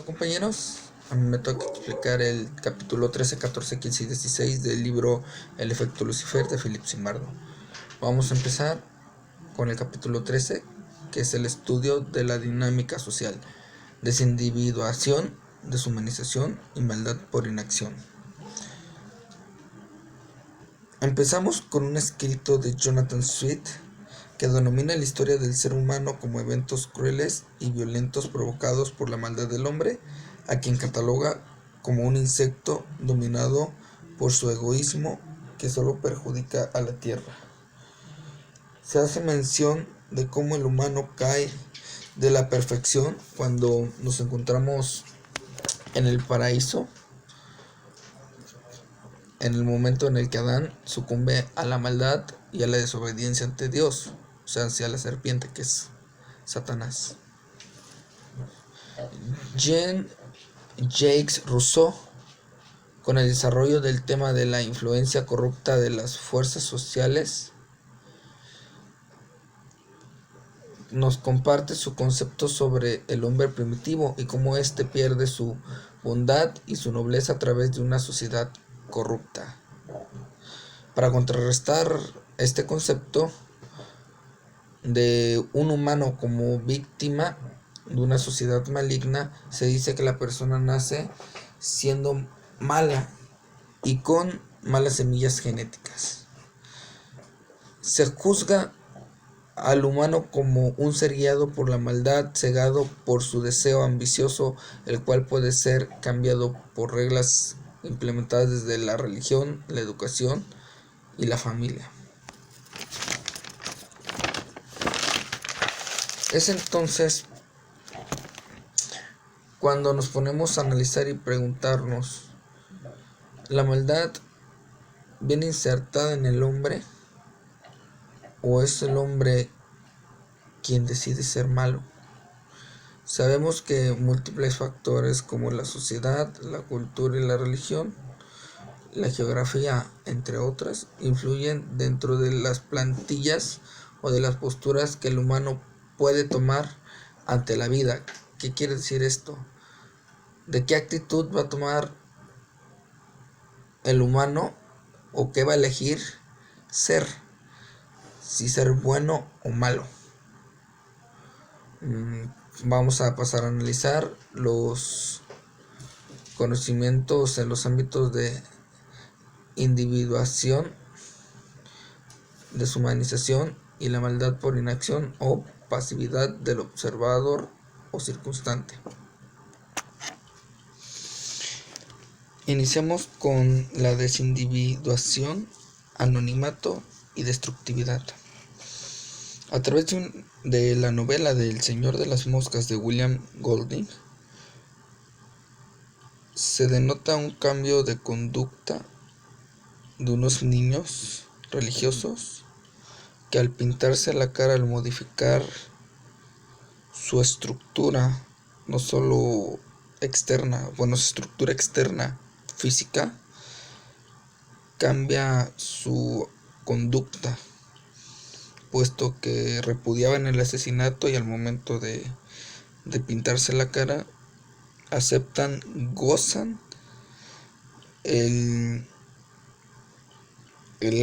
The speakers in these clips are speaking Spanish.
Bueno, compañeros, a mí me toca explicar el capítulo 13, 14, 15 y 16 del libro El efecto Lucifer de Philip Zimbardo. Vamos a empezar con el capítulo 13, que es el estudio de la dinámica social, desindividuación, deshumanización y maldad por inacción. Empezamos con un escrito de Jonathan Swift que denomina la historia del ser humano como eventos crueles y violentos provocados por la maldad del hombre, a quien cataloga como un insecto dominado por su egoísmo que solo perjudica a la tierra. Se hace mención de cómo el humano cae de la perfección cuando nos encontramos en el paraíso, en el momento en el que Adán sucumbe a la maldad y a la desobediencia ante Dios, o sea, hacia la serpiente que es Satanás. Jean-Jacques Rousseau, con el desarrollo del tema de la influencia corrupta de las fuerzas sociales, nos comparte su concepto sobre el hombre primitivo y cómo éste pierde su bondad y su nobleza a través de una sociedad corrupta. Para contrarrestar este concepto de un humano como víctima de una sociedad maligna, se dice que la persona nace siendo mala y con malas semillas genéticas. Se juzga al humano como un ser guiado por la maldad, cegado por su deseo ambicioso, el cual puede ser cambiado por reglas implementadas desde la religión, la educación y la familia. Es entonces cuando nos ponemos a analizar y preguntarnos, ¿la maldad viene insertada en el hombre o es el hombre quien decide ser malo? Sabemos que múltiples factores como la sociedad, la cultura y la religión, la geografía, entre otras, influyen dentro de las plantillas o de las posturas que el humano puede tomar ante la vida. ¿Qué quiere decir esto? ¿De qué actitud va a tomar el humano o qué va a elegir ser? Si ser bueno o malo. Vamos a pasar a analizar los conocimientos en los ámbitos de individuación, deshumanización y la maldad por inacción o pasividad del observador o circunstante. Iniciamos con la desindividuación, anonimato y destructividad. A través de la novela del Señor de las Moscas de William Golding, se denota un cambio de conducta de unos niños religiosos que al pintarse la cara, al modificar su estructura, no solo externa, su estructura externa física, cambia su conducta, puesto que repudiaban el asesinato y al momento de pintarse la cara, aceptan, gozan el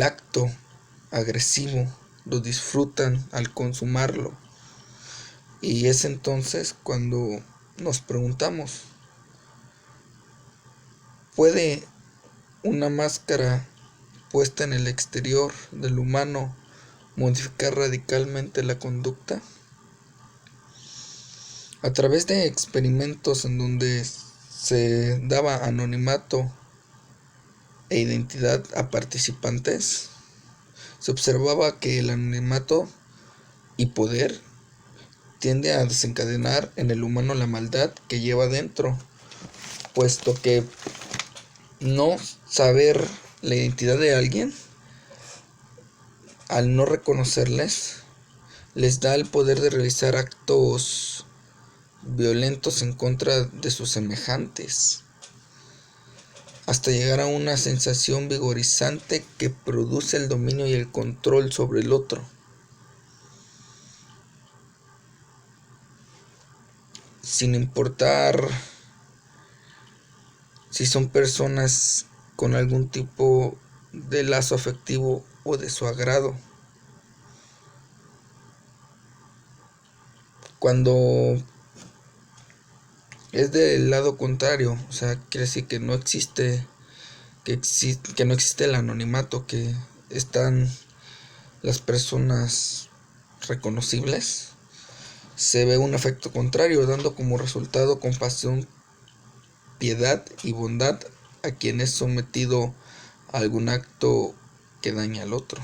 acto agresivo, lo disfrutan al consumarlo. Y es entonces cuando nos preguntamos, ¿puede una máscara puesta en el exterior del humano modificar radicalmente la conducta? A través de experimentos en donde se daba anonimato e identidad a participantes, se observaba que el anonimato y poder tiende a desencadenar en el humano la maldad que lleva dentro, puesto que no saber la identidad de alguien, al no reconocerles, les da el poder de realizar actos violentos en contra de sus semejantes, hasta llegar a una sensación vigorizante que produce el dominio y el control sobre el otro. Sin importar si son personas con algún tipo de lazo afectivo o de su agrado. Cuando es del lado contrario, o sea, quiere decir que no existe, que no existe el anonimato, que están las personas reconocibles, se ve un efecto contrario, dando como resultado compasión, piedad y bondad a quien es sometido a algún acto que daña al otro.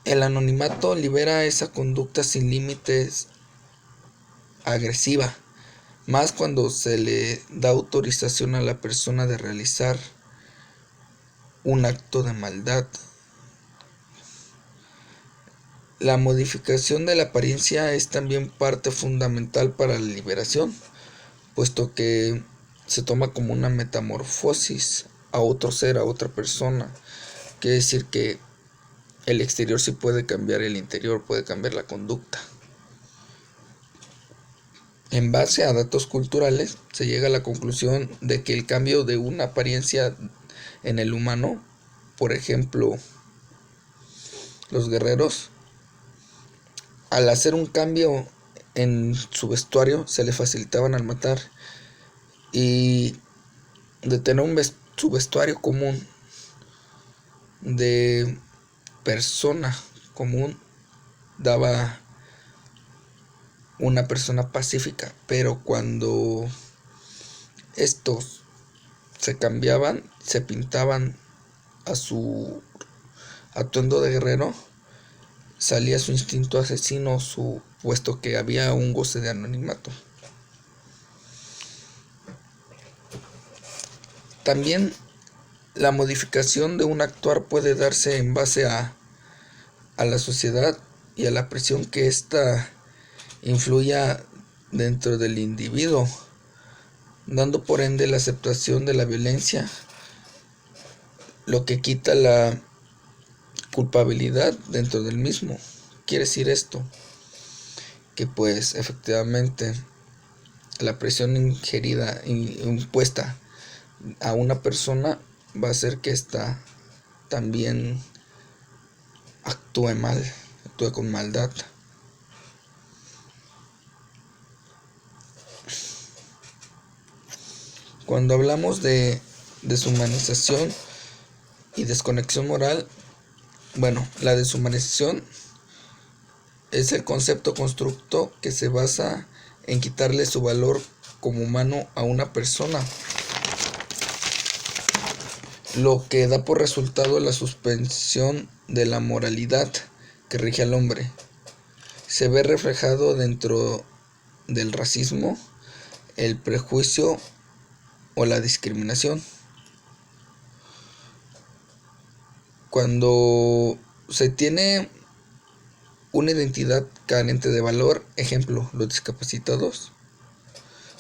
El anonimato libera esa conducta sin límites agresiva, más cuando se le da autorización a la persona de realizar un acto de maldad. La modificación de la apariencia es también parte fundamental para la liberación, puesto que se toma como una metamorfosis a otro ser, a otra persona. Quiere decir que el exterior sí puede cambiar, el interior puede cambiar la conducta. En base a datos culturales, se llega a la conclusión de que el cambio de una apariencia en el humano, por ejemplo, los guerreros, al hacer un cambio en su vestuario, se le facilitaban al matar, y de tener su vestuario común de persona común, daba una persona pacífica, pero cuando estos se cambiaban, se pintaban a su atuendo de guerrero, salía su instinto asesino, puesto que había un goce de anonimato. También la modificación de un actuar puede darse en base a la sociedad y a la presión que ésta influya dentro del individuo, dando por ende la aceptación de la violencia, lo que quita la culpabilidad dentro del mismo. Quiere decir esto, que pues efectivamente la presión impuesta a una persona va a hacer que ésta también actúe mal, actúe con maldad. Cuando hablamos de deshumanización y desconexión moral, bueno, la deshumanización es el concepto constructo que se basa en quitarle su valor como humano a una persona, lo que da por resultado la suspensión de la moralidad que rige al hombre. Se ve reflejado dentro del racismo, el prejuicio o la discriminación. Cuando se tiene una identidad carente de valor, ejemplo, los discapacitados,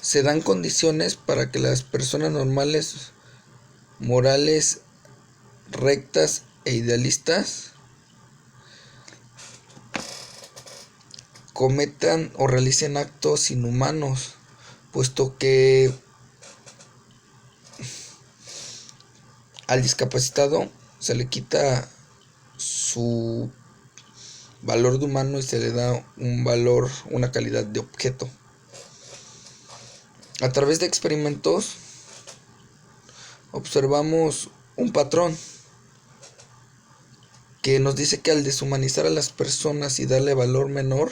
se dan condiciones para que las personas normales, morales, rectas e idealistas cometan o realicen actos inhumanos, puesto que al discapacitado se le quita su valor de humano y se le da un valor, una calidad de objeto. A través de experimentos observamos un patrón que nos dice que al deshumanizar a las personas y darle valor menor,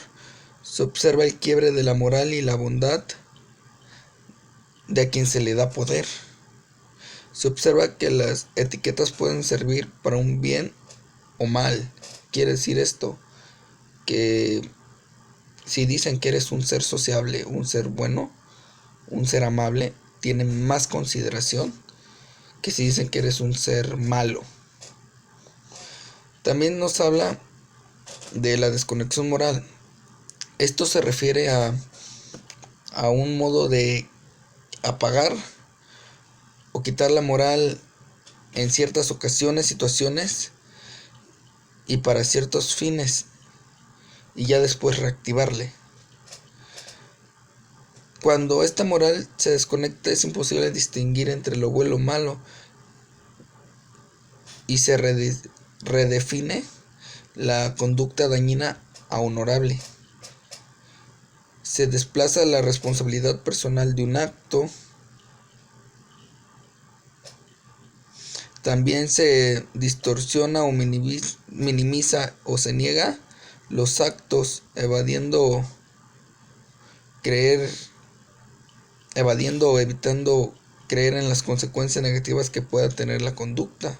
se observa el quiebre de la moral y la bondad de a quien se le da poder. Se observa que las etiquetas pueden servir para un bien o mal. Quiere decir esto, que si dicen que eres un ser sociable, un ser bueno, un ser amable, tienen más consideración que si dicen que eres un ser malo. También nos habla de la desconexión moral. Esto se refiere a un modo de apagar o quitar la moral en ciertas ocasiones, situaciones y para ciertos fines, y ya después reactivarle. Cuando esta moral se desconecta es imposible distinguir entre lo bueno y lo malo y se redefine la conducta dañina a honorable. Se desplaza la responsabilidad personal de un acto. También se distorsiona o minimiza o se niega los actos, evadiendo o evitando creer en las consecuencias negativas que pueda tener la conducta.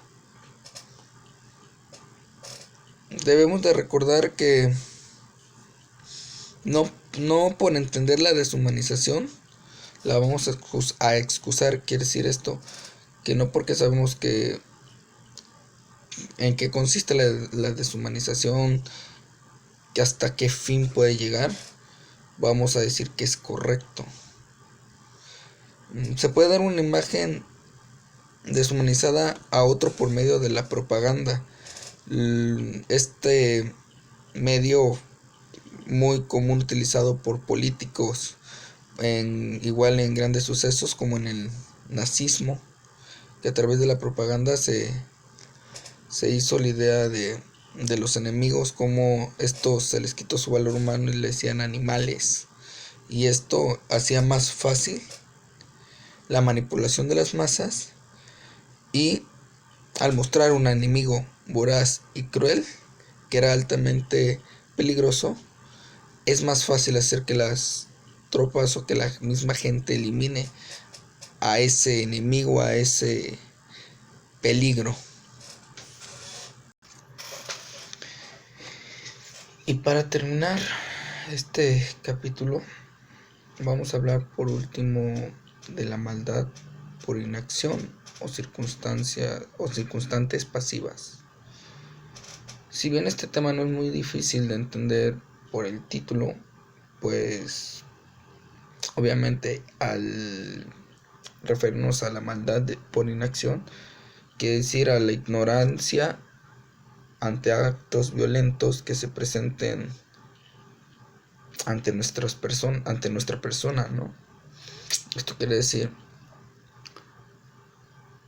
Debemos de recordar que no por entender la deshumanización la vamos a excusar. Quiere decir esto, que no porque sabemos que en qué consiste la deshumanización, que hasta qué fin puede llegar, vamos a decir que es correcto. Se puede dar una imagen deshumanizada a otro por medio de la propaganda. Este medio muy común utilizado por políticos, igual en grandes sucesos como en el nazismo, que a través de la propaganda se hizo la idea de los enemigos, como estos se les quitó su valor humano y les decían animales, y esto hacía más fácil la manipulación de las masas, y al mostrar un enemigo voraz y cruel que era altamente peligroso, es más fácil hacer que las tropas o que la misma gente elimine a ese enemigo, a ese peligro. Y para terminar este capítulo, vamos a hablar por último de la maldad por inacción o circunstantes pasivas. Si bien este tema no es muy difícil de entender por el título, pues obviamente al referirnos a la maldad por inacción, quiere decir a la ignorancia ante actos violentos que se presenten ante nuestra persona, ¿no? Esto quiere decir,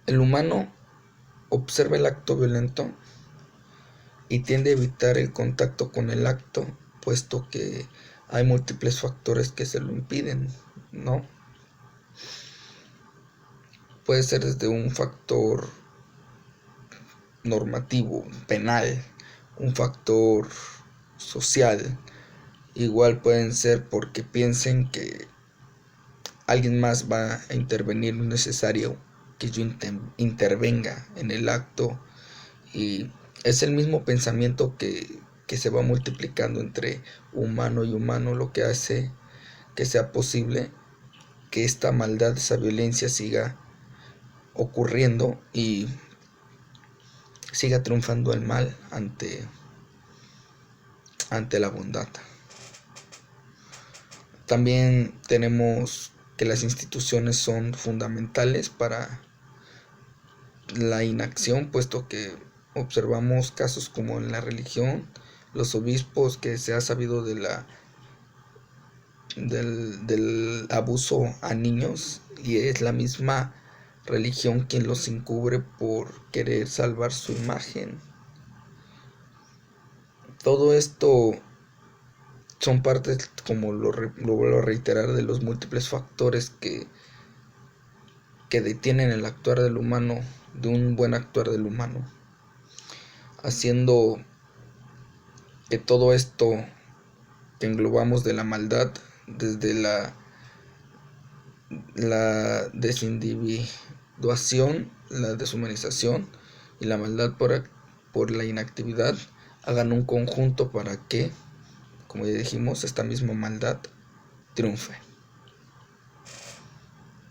el humano observa el acto violento y tiende a evitar el contacto con el acto, puesto que hay múltiples factores que se lo impiden, ¿no? Puede ser desde un factor normativo, penal, un factor social. Igual pueden ser porque piensen que alguien más va a intervenir, no es necesario que yo intervenga en el acto, y es el mismo pensamiento que se va multiplicando entre humano y humano lo que hace que sea posible que esta maldad, esa violencia siga ocurriendo y siga triunfando el mal ante la bondad. También tenemos que las instituciones son fundamentales para la inacción, puesto que observamos casos como en la religión, los obispos, que se ha sabido del abuso a niños, y es la misma religión quien los encubre por querer salvar su imagen. Todo esto son partes, como lo vuelvo a reiterar, de los múltiples factores que detienen el actuar del humano, de un buen actuar del humano, haciendo que todo esto que englobamos de la maldad, desde la desindividuación, la deshumanización y la maldad por la inactividad, hagan un conjunto para que, como ya dijimos, esta misma maldad triunfe.